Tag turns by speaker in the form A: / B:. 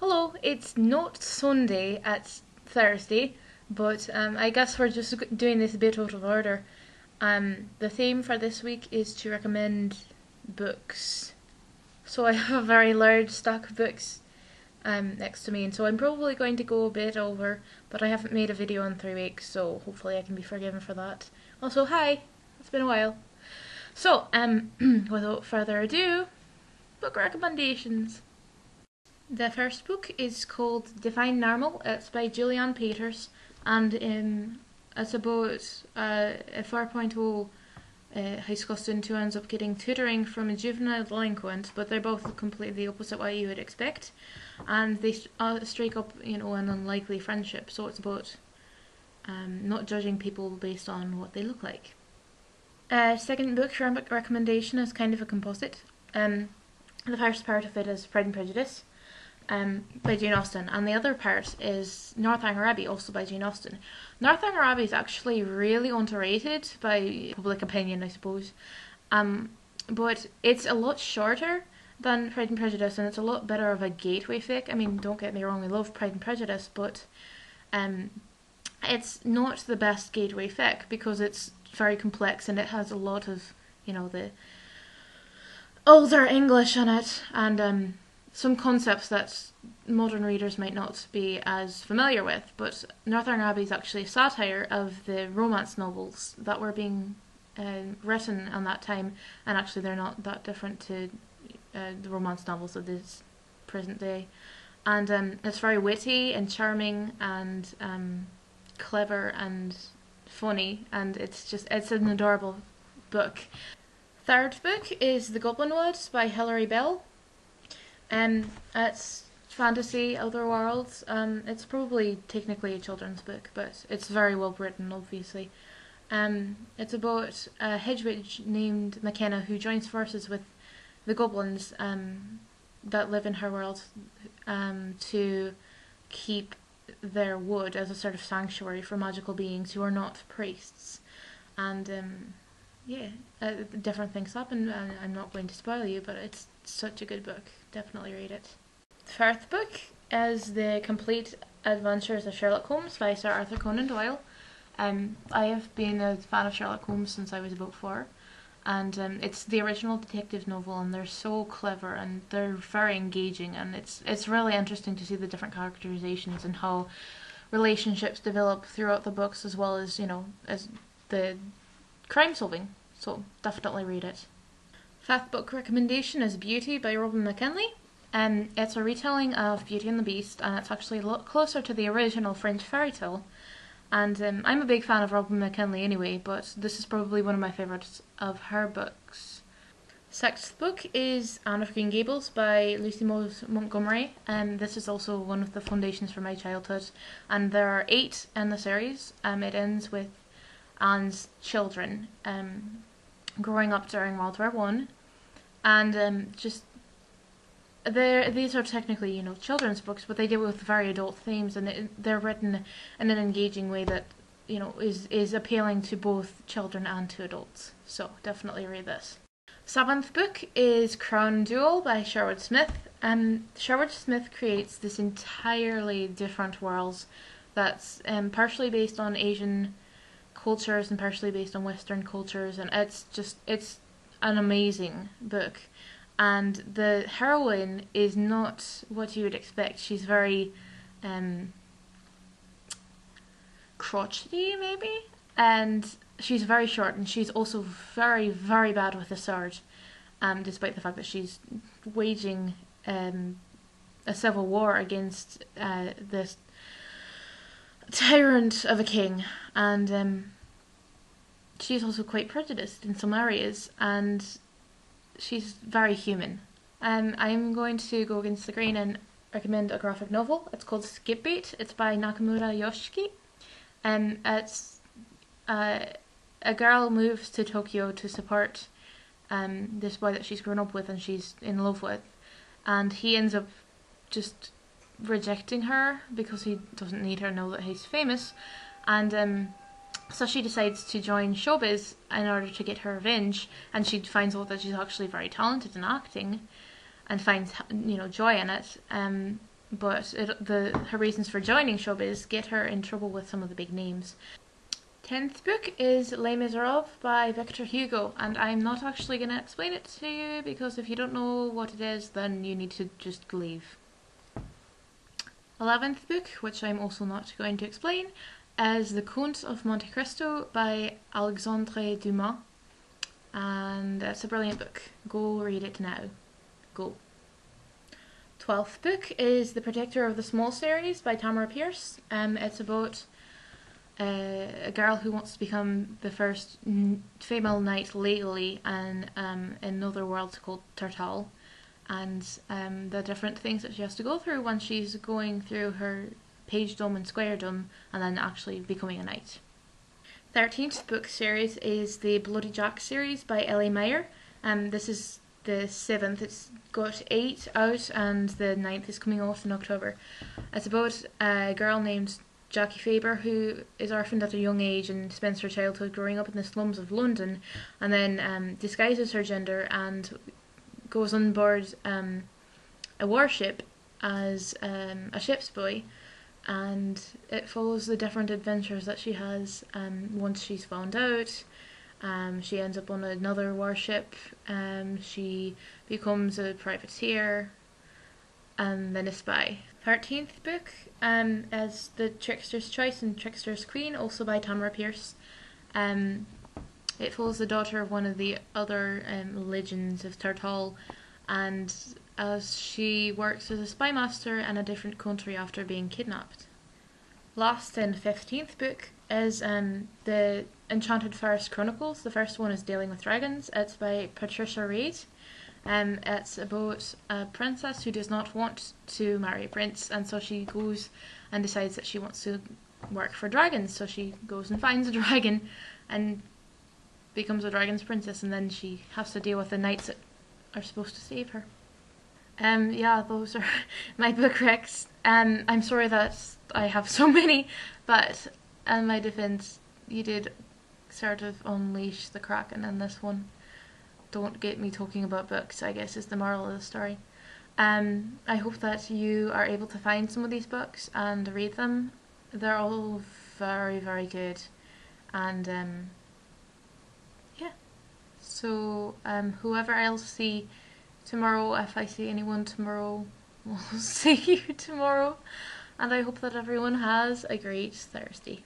A: Hello, it's not Sunday, it's Thursday, but I guess we're just doing this a bit out of order. The theme for this week is to recommend books. So I have a very large stack of books next to me, and so I'm probably going to go a bit over, but I haven't made a video in 3 weeks, so hopefully I can be forgiven for that. Also, hi! It's been a while. So, without further ado, book recommendations. The first book is called Define Normal. It's by Julianne Peters, and it's about a 4.0 high school student who ends up getting tutoring from a juvenile delinquent, but they're both completely opposite what you would expect, and they strike up, an unlikely friendship. So it's about not judging people based on what they look like. Second book recommendation is kind of a composite. The first part of it is Pride and Prejudice. By Jane Austen, and the other part is Northanger Abbey, also by Jane Austen. Northanger Abbey is actually really underrated by public opinion, I suppose, but it's a lot shorter than Pride and Prejudice, and it's a lot better of a gateway fic. I mean, don't get me wrong, I love Pride and Prejudice, but it's not the best gateway fic because it's very complex and it has a lot of, the older English in it, and some concepts that modern readers might not be as familiar with, but Northanger Abbey is actually a satire of the romance novels that were being written on that time, and actually they're not that different to the romance novels of this present day. And it's very witty and charming and clever and funny, and it's an adorable book. Third book is The Goblin Wood by Hilary Bell. It's fantasy, other worlds. It's probably technically a children's book, but it's very well written, obviously. It's about a hedge witch named McKenna who joins forces with the goblins that live in her world to keep their wood as a sort of sanctuary for magical beings who are not priests. And different things happen, and I'm not going to spoil you, but it's such a good book. Definitely read it. The fourth book is The Complete Adventures of Sherlock Holmes by Sir Arthur Conan Doyle. I have been a fan of Sherlock Holmes since I was about 4, and it's the original detective novel, and they're so clever and they're very engaging, and it's really interesting to see the different characterizations and how relationships develop throughout the books, as well as as the crime solving. So definitely read it. Fifth book recommendation is Beauty by Robin McKinley. It's a retelling of Beauty and the Beast, and it's actually a lot closer to the original French fairy tale. And I'm a big fan of Robin McKinley anyway, but this is probably one of my favourites of her books. Sixth book is Anne of Green Gables by Lucy Mose Montgomery, and this is also one of the foundations for my childhood. And there are 8 in the series. It ends with Anne's children growing up during World War One, and these are technically children's books, but they deal with very adult themes, and they're written in an engaging way that is appealing to both children and to adults. So definitely read this. Seventh book is Crown Jewel by Sherwood Smith. Sherwood Smith creates this entirely different world that's partially based on Asian cultures and partially based on Western cultures, and it's an amazing book. And the heroine is not what you would expect. She's very crotchety, maybe, and she's very short, and she's also very, very bad with the sword, despite the fact that she's waging a civil war against this tyrant of a king, and she's also quite prejudiced in some areas, and she's very human. I'm going to go against the grain and recommend a graphic novel. It's called Skipbait. It's by Nakamura Yoshiki. It's a girl moves to Tokyo to support this boy that she's grown up with and she's in love with, and he ends up just rejecting her because he doesn't need her, know that he's famous, and so she decides to join showbiz in order to get her revenge, and she finds out that she's actually very talented in acting and finds joy in it. but her reasons for joining showbiz get her in trouble with some of the big names. 10th book is Les Miserables by Victor Hugo, and I'm not actually going to explain it to you because if you don't know what it is, then you need to just leave. 11th book, which I'm also not going to explain, is The Count of Monte Cristo by Alexandre Dumas, and it's a brilliant book. Go read it now. Go. 12th book is The Protector of the Small series by Tamara Pierce. It's about a girl who wants to become the first female knight legally in another world called Tartal, and the different things that she has to go through when she's going through her pagedom and squiredom and then actually becoming a knight. 13th book series is the Bloody Jack series by Ellie Meyer. This is the 7th. It's got 8 out and the 9th is coming out in October. It's about a girl named Jackie Faber, who is orphaned at a young age and spends her childhood growing up in the slums of London, and then disguises her gender and goes on board a warship as a ship's boy, and it follows the different adventures that she has once she's found out. She ends up on another warship, she becomes a privateer, and then a spy. 13th book is The Trickster's Choice and Trickster's Queen, also by Tamara Pierce. It follows the daughter of one of the other legends of Tartal, and as she works as a spy master in a different country after being kidnapped. Last and 15th book is The Enchanted Forest Chronicles. The first one is Dealing with Dragons. It's by Patricia Reid. It's about a princess who does not want to marry a prince, and so she goes and decides that she wants to work for dragons. So she goes and finds a dragon and becomes a dragon's princess, and then she has to deal with the knights that are supposed to save her. Yeah, those are my book recs. I'm sorry that I have so many, but in my defense, you did sort of unleash the Kraken in this one. Don't get me talking about books, I guess is the moral of the story. I hope that you are able to find some of these books and read them. They're all very, very good. And yeah. So whoever I'll see tomorrow, if I see anyone tomorrow, we'll see you tomorrow. And I hope that everyone has a great Thursday.